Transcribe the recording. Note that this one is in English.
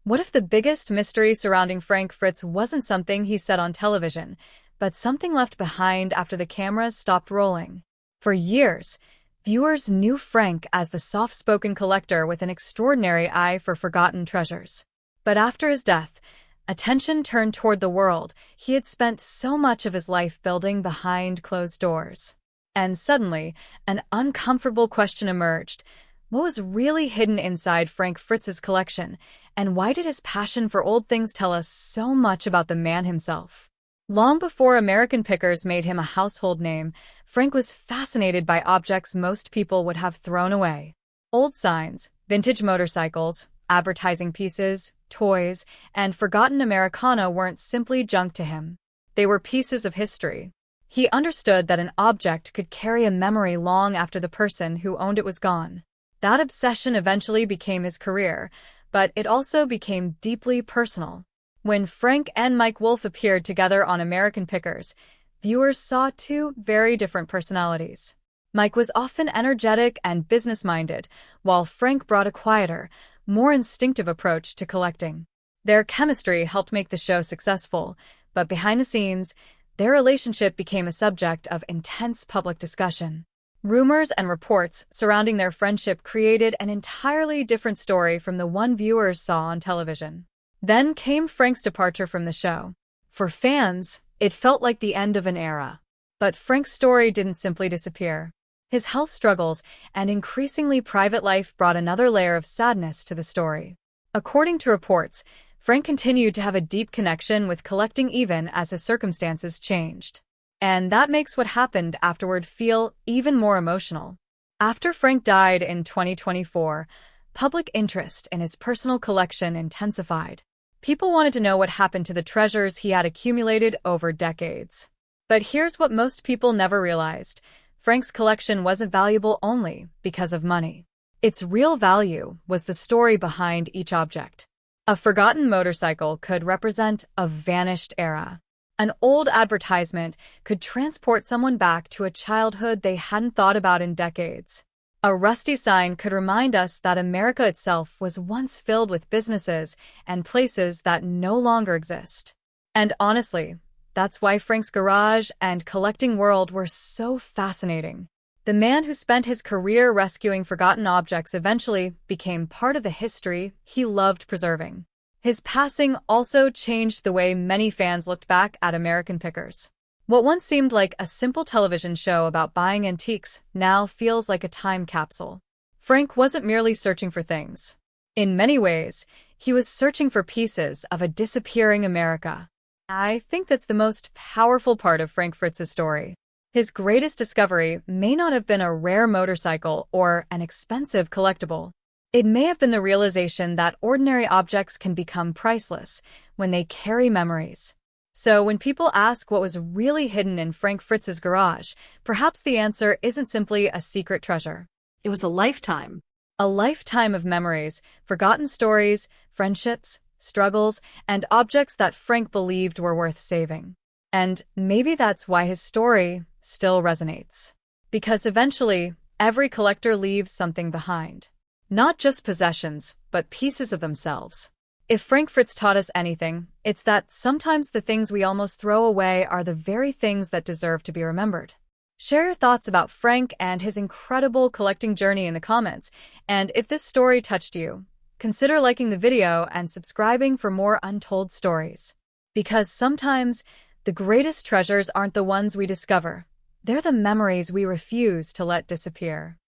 What if the biggest mystery surrounding Frank Fritz wasn't something he said on television, but something left behind after the cameras stopped rolling? For years, viewers knew Frank as the soft-spoken collector with an extraordinary eye for forgotten treasures. But after his death, attention turned toward the world he had spent so much of his life building behind closed doors. And suddenly, an uncomfortable question emerged. What was really hidden inside Frank Fritz's collection, and why did his passion for old things tell us so much about the man himself? Long before American pickers made him a household name, Frank was fascinated by objects most people would have thrown away. Old signs, vintage motorcycles, advertising pieces, toys, and forgotten Americana weren't simply junk to him. They were pieces of history. He understood that an object could carry a memory long after the person who owned it was gone. That obsession eventually became his career, but it also became deeply personal. When Frank and Mike Wolfe appeared together on American Pickers, viewers saw two very different personalities. Mike was often energetic and business-minded, while Frank brought a quieter, more instinctive approach to collecting. Their chemistry helped make the show successful, but behind the scenes, their relationship became a subject of intense public discussion. Rumors and reports surrounding their friendship created an entirely different story from the one viewers saw on television. Then came Frank's departure from the show. For fans, it felt like the end of an era. But Frank's story didn't simply disappear. His health struggles and increasingly private life brought another layer of sadness to the story. According to reports, Frank continued to have a deep connection with collecting even as his circumstances changed. And that makes what happened afterward feel even more emotional. After Frank died in 2024, public interest in his personal collection intensified. People wanted to know what happened to the treasures he had accumulated over decades. But here's what most people never realized. Frank's collection wasn't valuable only because of money. Its real value was the story behind each object. A forgotten motorcycle could represent a vanished era. An old advertisement could transport someone back to a childhood they hadn't thought about in decades. A rusty sign could remind us that America itself was once filled with businesses and places that no longer exist. And honestly, that's why Frank's garage and collecting world were so fascinating. The man who spent his career rescuing forgotten objects eventually became part of the history he loved preserving. His passing also changed the way many fans looked back at American Pickers. What once seemed like a simple television show about buying antiques now feels like a time capsule. Frank wasn't merely searching for things. In many ways, he was searching for pieces of a disappearing America. I think that's the most powerful part of Frank Fritz's story. His greatest discovery may not have been a rare motorcycle or an expensive collectible. It may have been the realization that ordinary objects can become priceless when they carry memories. So when people ask what was really hidden in Frank Fritz's garage, perhaps the answer isn't simply a secret treasure. It was a lifetime. A lifetime of memories, forgotten stories, friendships, struggles, and objects that Frank believed were worth saving. And maybe that's why his story still resonates. Because eventually, every collector leaves something behind. Not just possessions, but pieces of themselves. If Frank Fritz taught us anything, it's that sometimes the things we almost throw away are the very things that deserve to be remembered. Share your thoughts about Frank and his incredible collecting journey in the comments, and if this story touched you, consider liking the video and subscribing for more untold stories. Because sometimes, the greatest treasures aren't the ones we discover. They're the memories we refuse to let disappear.